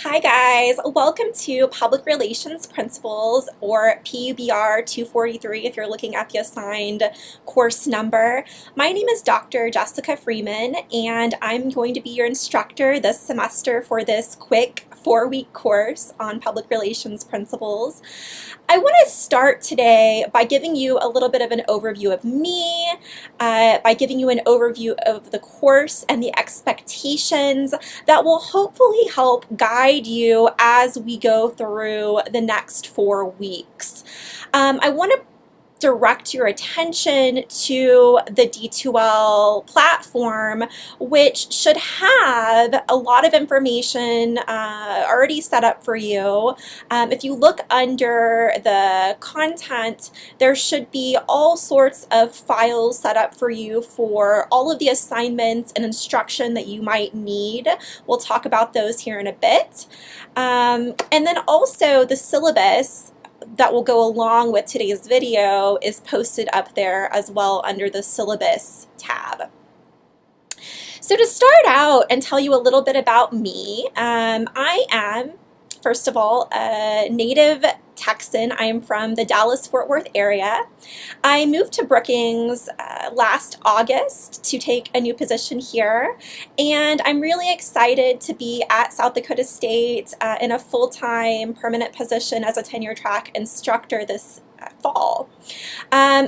Hi guys, welcome to Public Relations Principles, or PUBR 243 if you're looking at the assigned course number. My name is Dr. Jessica Freeman and I'm going to be your instructor this semester for this quick 4-week course on Public Relations Principles. I want to start today by giving you a little bit of an overview of me, by giving you an overview of the course and the expectations that will hopefully help guide you as we go through the next 4 weeks. I want to direct your attention to the D2L platform, which should have a lot of information already set up for you. If you look under the content, there should be all sorts of files set up for you for all of the assignments and instruction that you might need. We'll talk about those here in a bit. And then also the syllabus that will go along with today's video is posted up there as well under the syllabus tab. So to start out and tell you a little bit about me, I am, first of all, a native Texan. I am from the Dallas-Fort Worth area. I moved to Brookings last August to take a new position here, and I'm really excited to be at South Dakota State in a full-time permanent position as a tenure track instructor this fall.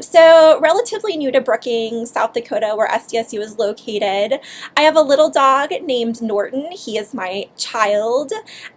So relatively new to Brookings, South Dakota, where SDSU is located. I have a little dog named Norton. He is my child,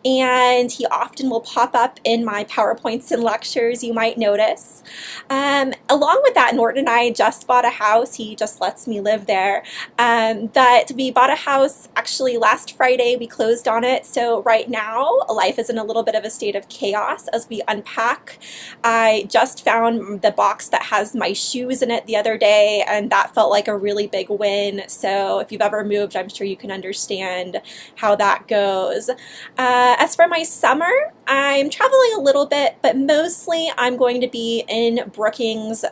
and he often will pop up in my PowerPoints and lectures, you might notice. Along with that, Norton and I just bought a house. He just lets me live there. But we bought a house actually last Friday. We closed on it. So right now, life is in a little bit of a state of chaos as we unpack. I just found the box that has my shoes in it the other day, and that felt like a really big win. So if you've ever moved, I'm sure you can understand how that goes. As for my summer, I'm traveling a little bit, but mostly I'm going to be in Brookings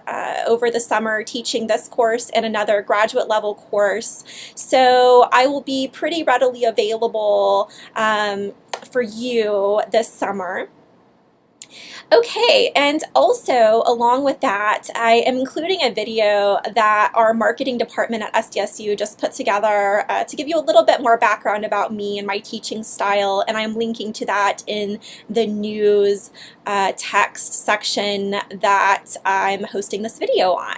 over the summer teaching this course and another graduate level course. So I will be pretty readily available for you this summer. Okay, and also along with that, I am including a video that our marketing department at SDSU just put together to give you a little bit more background about me and my teaching style, and I'm linking to that in the news text section that I'm hosting this video on.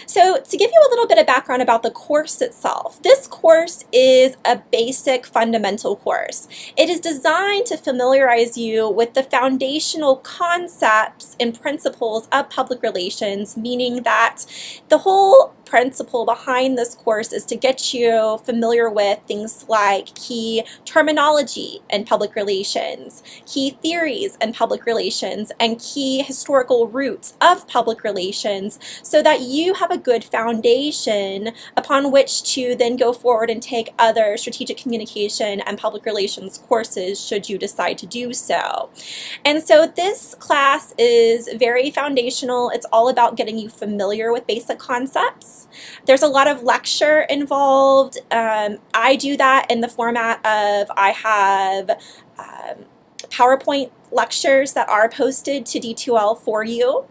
So to give you a little bit of background about the course itself, this course is a basic fundamental course. It is designed to familiarize you with the foundational concepts and principles of public relations, meaning that the whole principle behind this course is to get you familiar with things like key terminology in public relations, key theories in public relations, and key historical roots of public relations, so that you have a good foundation upon which to then go forward and take other strategic communication and public relations courses should you decide to do so. And so this class is very foundational. It's all about getting you familiar with basic concepts. There's a lot of lecture involved. I do that in the format of I have PowerPoint lectures that are posted to D2L for you.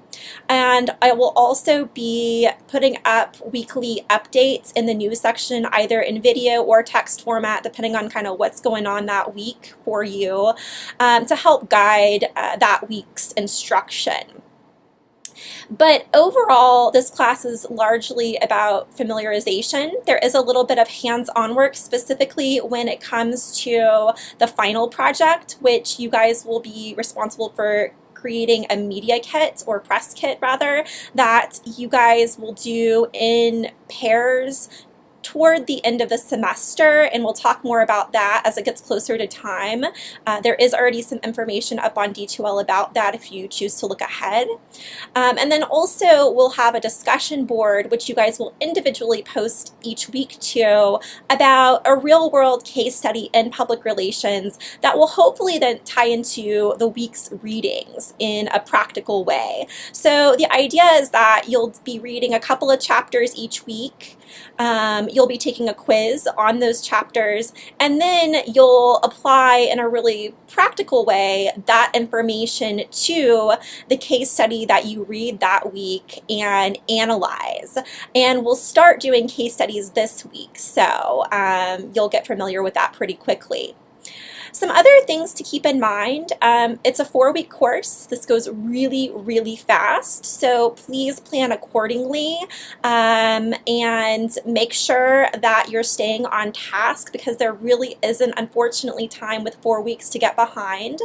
And I will also be putting up weekly updates in the news section, either in video or text format, depending on kind of what's going on that week for you, to help guide that week's instruction. But overall, this class is largely about familiarization. There is a little bit of hands-on work, specifically when it comes to the final project, which you guys will be responsible for creating a media kit, or press kit rather, that you guys will do in pairs toward the end of the semester, and we'll talk more about that as it gets closer to time. There is already some information up on D2L about that if you choose to look ahead. And then also we'll have a discussion board which you guys will individually post each week to, about a real-world case study in public relations that will hopefully then tie into the week's readings in a practical way. So the idea is that you'll be reading a couple of chapters each week, You'll be taking a quiz on those chapters, and then you'll apply in a really practical way that information to the case study that you read that week and analyze. And we'll start doing case studies this week, so you'll get familiar with that pretty quickly. Some other things to keep in mind, it's a 4-week course. This goes really, really fast, so please plan accordingly and make sure that you're staying on task, because there really isn't, unfortunately, time with 4 weeks to get behind.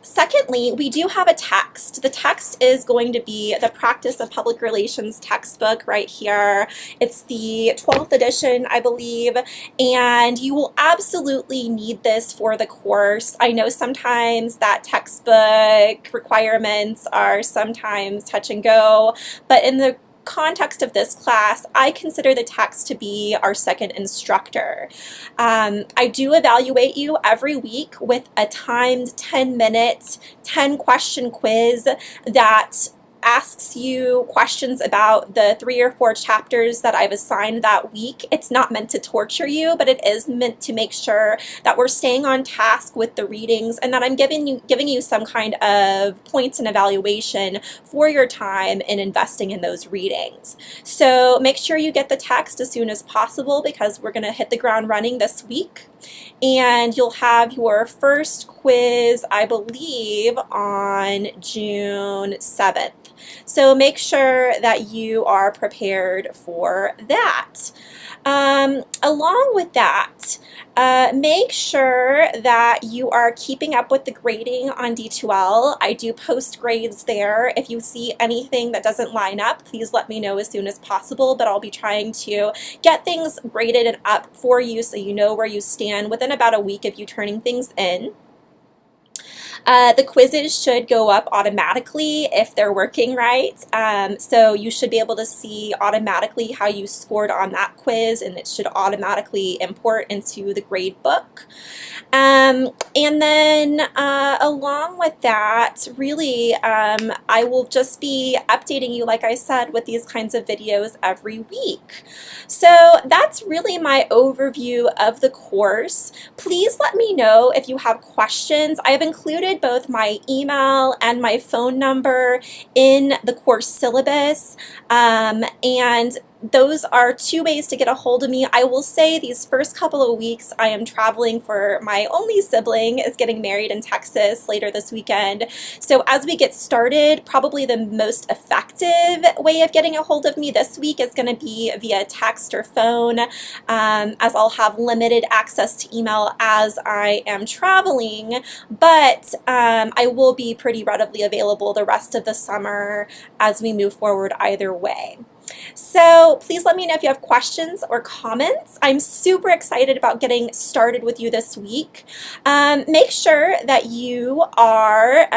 Secondly, we do have a text. The text is going to be the Practice of Public Relations textbook right here. It's the 12th edition, I believe, and you will absolutely need this for the course. I know sometimes that textbook requirements are sometimes touch and go, but in the context of this class, I consider the text to be our second instructor. I do evaluate you every week with a timed 10-minute, 10-question quiz that asks you questions about the 3 or 4 chapters that I've assigned that week. It's not meant to torture you, but it is meant to make sure that we're staying on task with the readings and that I'm giving you some kind of points and evaluation for your time in investing in those readings. So make sure you get the text as soon as possible, because we're going to hit the ground running this week. And you'll have your first quiz, I believe, on June 7th. So make sure that you are prepared for that. Along with that, make sure that you are keeping up with the grading on D2L. I do post grades there. If you see anything that doesn't line up, please let me know as soon as possible, but I'll be trying to get things graded and up for you so you know where you stand within about a week of you turning things in. The quizzes should go up automatically if they're working right. So you should be able to see automatically how you scored on that quiz, and it should automatically import into the grade book. And then along with that, really, I will just be updating you, like I said, with these kinds of videos every week. So that's really my overview of the course. Please let me know if you have questions. I have included both my email and my phone number in the course syllabus, and those are 2 ways to get a hold of me. I will say these first couple of weeks I am traveling, for my only sibling is getting married in Texas later this weekend. So as we get started, probably the most effective way of getting a hold of me this week is going to be via text or phone, as I'll have limited access to email as I am traveling, but I will be pretty readily available the rest of the summer as we move forward either way. So please let me know if you have questions or comments. I'm super excited about getting started with you this week. Make sure that you are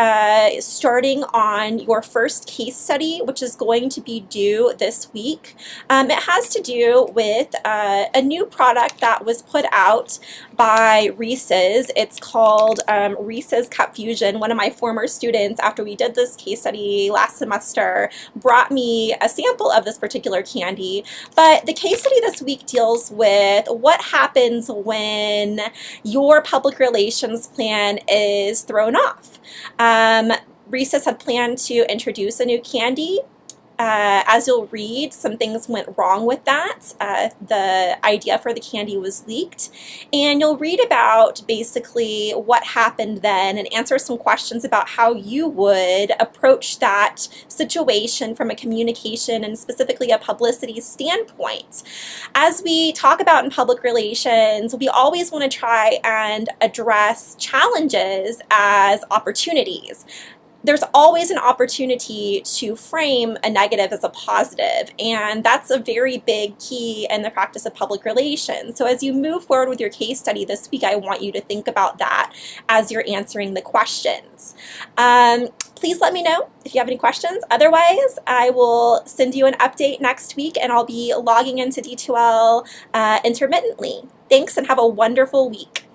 starting on your first case study, which is going to be due this week. It has to do with a new product that was put out by Reese's. It's called Reese's Cup Fusion. One of my former students, after we did this case study last semester, brought me a sample of this particular candy. But the case study this week deals with what happens when your public relations plan is thrown off. Reese's had planned to introduce a new candy. As you'll read, some things went wrong with that. The idea for the candy was leaked, and you'll read about basically what happened then and answer some questions about how you would approach that situation from a communication and specifically a publicity standpoint. As we talk about in public relations, we always want to try and address challenges as opportunities. There's always an opportunity to frame a negative as a positive, and that's a very big key in the practice of public relations. So as you move forward with your case study this week, I want you to think about that as you're answering the questions. Please let me know if you have any questions. Otherwise, I will send you an update next week, and I'll be logging into D2L intermittently. Thanks, and have a wonderful week.